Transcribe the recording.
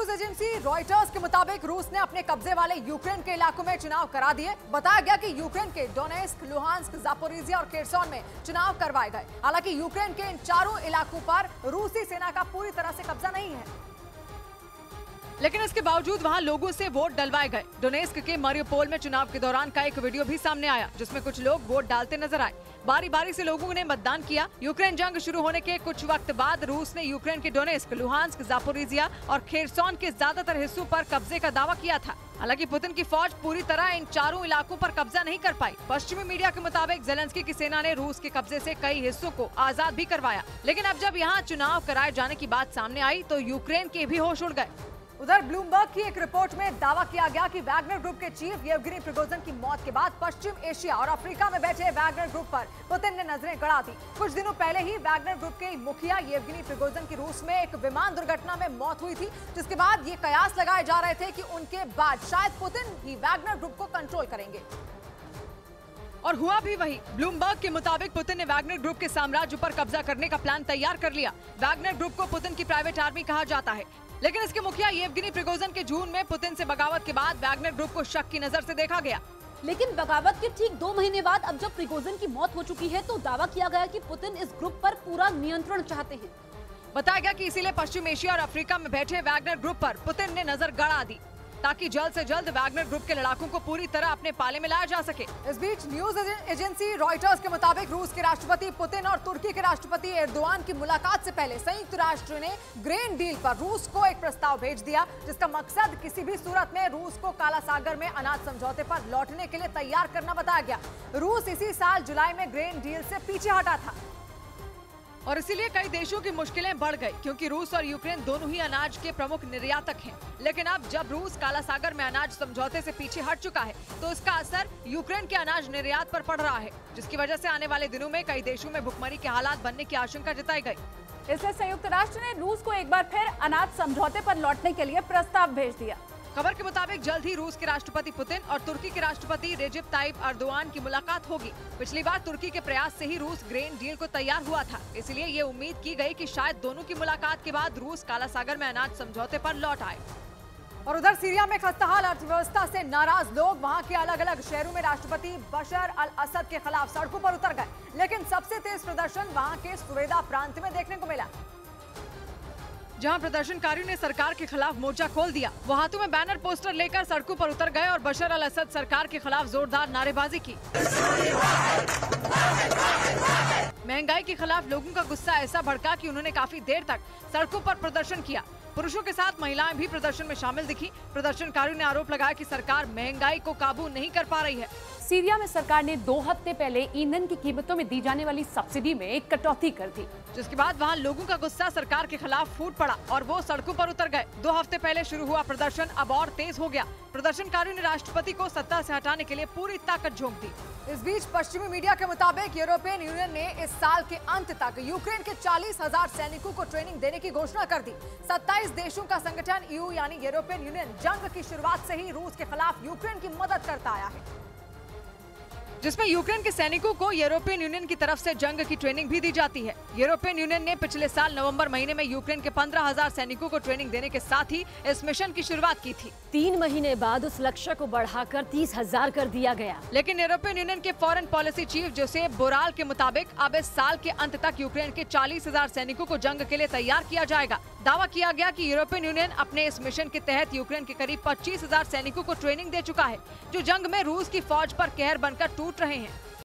News agency Reuters के मुताबिक रूस ने अपने कब्जे वाले यूक्रेन के इलाकों में चुनाव करा दिए। बताया गया कि यूक्रेन के डोनेस्क, लुहांस्क, जापोरिजिया और केरसोन में चुनाव करवाए गए। हालांकि यूक्रेन के इन चारों इलाकों पर रूसी सेना का पूरी तरह से कब्जा नहीं है, लेकिन इसके बावजूद वहां लोगों से वोट डलवाए गए। डोनेस्क के मारियोपोल में चुनाव के दौरान का एक वीडियो भी सामने आया, जिसमें कुछ लोग वोट डालते नजर आए। बारी बारी से लोगों ने मतदान किया। यूक्रेन जंग शुरू होने के कुछ वक्त बाद रूस ने यूक्रेन के डोनेस्क, लुहांस्क, जापोरिजिया और खेरसोन के ज्यादातर हिस्सों पर कब्जे का दावा किया था। हालांकि पुतिन की फौज पूरी तरह इन चारों इलाकों पर कब्जा नहीं कर पाई। पश्चिमी मीडिया के मुताबिक जेलेंस्की की सेना ने रूस के कब्जे से कई हिस्सों को आजाद भी करवाया, लेकिन अब जब यहाँ चुनाव कराए जाने की बात सामने आई तो यूक्रेन के भी होश उड़ गए। उधर ब्लूमबर्ग की एक रिपोर्ट में दावा किया गया कि वैगनर ग्रुप के चीफ येवगेनी प्रिगोजिन की मौत के बाद पश्चिम एशिया और अफ्रीका में बैठे वैगनर ग्रुप पर पुतिन ने नजरें गड़ा दी। कुछ दिनों पहले ही वैगनर ग्रुप के मुखिया येवगेनी प्रिगोजिन की रूस में एक विमान दुर्घटना में मौत हुई थी, जिसके बाद ये कयास लगाए जा रहे थे कि उनके बाद शायद पुतिन ही वैगनर ग्रुप को कंट्रोल करेंगे। और हुआ भी वही। ब्लूमबर्ग के मुताबिक पुतिन ने वैगनर ग्रुप के साम्राज्य पर कब्जा करने का प्लान तैयार कर लिया। वैगनर ग्रुप को पुतिन की प्राइवेट आर्मी कहा जाता है, लेकिन इसके मुखिया येवगेनी प्रिगोजिन के जून में पुतिन से बगावत के बाद वैगनर ग्रुप को शक की नजर से देखा गया। लेकिन बगावत के ठीक 2 महीने बाद अब जब प्रिगोजिन की मौत हो चुकी है तो दावा किया गया कि पुतिन इस ग्रुप पर पूरा नियंत्रण चाहते हैं। बताया गया कि इसीलिए पश्चिम एशिया और अफ्रीका में बैठे वैगनर ग्रुप पर पुतिन ने नजर गड़ा दी, ताकि जल्द से जल्द वैगनर ग्रुप के लड़ाकों को पूरी तरह अपने पाले में लाया जा सके। इस बीच न्यूज एजेंसी रॉयटर्स के मुताबिक रूस के राष्ट्रपति पुतिन और तुर्की के राष्ट्रपति एर्दोआन की मुलाकात से पहले संयुक्त राष्ट्र ने ग्रेन डील पर रूस को एक प्रस्ताव भेज दिया, जिसका मकसद किसी भी सूरत में रूस को काला सागर में अनाज समझौते पर लौटने के लिए तैयार करना बताया गया। रूस इसी साल जुलाई में ग्रेन डील से पीछे हटा था और इसीलिए कई देशों की मुश्किलें बढ़ गई, क्योंकि रूस और यूक्रेन दोनों ही अनाज के प्रमुख निर्यातक हैं। लेकिन अब जब रूस काला सागर में अनाज समझौते से पीछे हट चुका है तो इसका असर यूक्रेन के अनाज निर्यात पर पड़ रहा है, जिसकी वजह से आने वाले दिनों में कई देशों में भुखमरी के हालात बनने की आशंका जताई गई। इसलिए संयुक्त राष्ट्र ने रूस को एक बार फिर अनाज समझौते पर लौटने के लिए प्रस्ताव भेज दिया। खबर के मुताबिक जल्द ही रूस के राष्ट्रपति पुतिन और तुर्की के राष्ट्रपति रेजिप ताइप एर्दोआन की मुलाकात होगी। पिछली बार तुर्की के प्रयास से ही रूस ग्रेन डील को तैयार हुआ था, इसलिए ये उम्मीद की गई कि शायद दोनों की मुलाकात के बाद रूस काला सागर में अनाज समझौते पर लौट आए। और उधर सीरिया में खस्ताहाल अर्थव्यवस्था से नाराज लोग वहां के अलग अलग शहरों में राष्ट्रपति बशर अल असद के खिलाफ सड़कों पर उतर गए, लेकिन सबसे तेज प्रदर्शन वहां के सुवेदा प्रांत में देखने को मिला, जहां प्रदर्शनकारियों ने सरकार के खिलाफ मोर्चा खोल दिया। वो हाथों में बैनर पोस्टर लेकर सड़कों पर उतर गए और बशर अल असद सरकार के खिलाफ जोरदार नारेबाजी की। महंगाई के खिलाफ लोगों का गुस्सा ऐसा भड़का कि उन्होंने काफी देर तक सड़कों पर प्रदर्शन किया। पुरुषों के साथ महिलाएं भी प्रदर्शन में शामिल दिखी। प्रदर्शनकारियों ने आरोप लगाया कि सरकार महंगाई को काबू नहीं कर पा रही है। सीरिया में सरकार ने 2 हफ्ते पहले ईंधन की कीमतों में दी जाने वाली सब्सिडी में एक कटौती कर दी, जिसके बाद वहां लोगों का गुस्सा सरकार के खिलाफ फूट पड़ा और वो सड़कों पर उतर गए। 2 हफ्ते पहले शुरू हुआ प्रदर्शन अब और तेज हो गया। प्रदर्शनकारियों ने राष्ट्रपति को सत्ता से हटाने के लिए पूरी ताकत झोंक दी। इस बीच पश्चिमी मीडिया के मुताबिक यूरोपियन यूनियन ने इस साल के अंत तक यूक्रेन के 40,000 सैनिकों को ट्रेनिंग देने की घोषणा कर दी। 27 देशों का संगठन ईयू यानी यूरोपियन यूनियन जंग की शुरुआत से ही रूस के खिलाफ यूक्रेन की मदद करता आया है, जिसमें यूक्रेन के सैनिकों को यूरोपियन यूनियन की तरफ से जंग की ट्रेनिंग भी दी जाती है। यूरोपियन यूनियन ने पिछले साल नवंबर महीने में यूक्रेन के 15,000 सैनिकों को ट्रेनिंग देने के साथ ही इस मिशन की शुरुआत की थी। 3 महीने बाद उस लक्ष्य को बढ़ाकर 30,000 कर दिया गया। लेकिन यूरोपियन यूनियन के foreign policy chief Joseph Boral के मुताबिक अब इस साल के अंत तक यूक्रेन के 40,000 सैनिकों को जंग के लिए तैयार किया जाएगा। दावा किया गया कि यूरोपियन यूनियन अपने इस मिशन के तहत यूक्रेन के करीब 25,000 सैनिकों को ट्रेनिंग दे चुका है, जो जंग में रूस की फौज पर कहर बनकर टूट रहे हैं।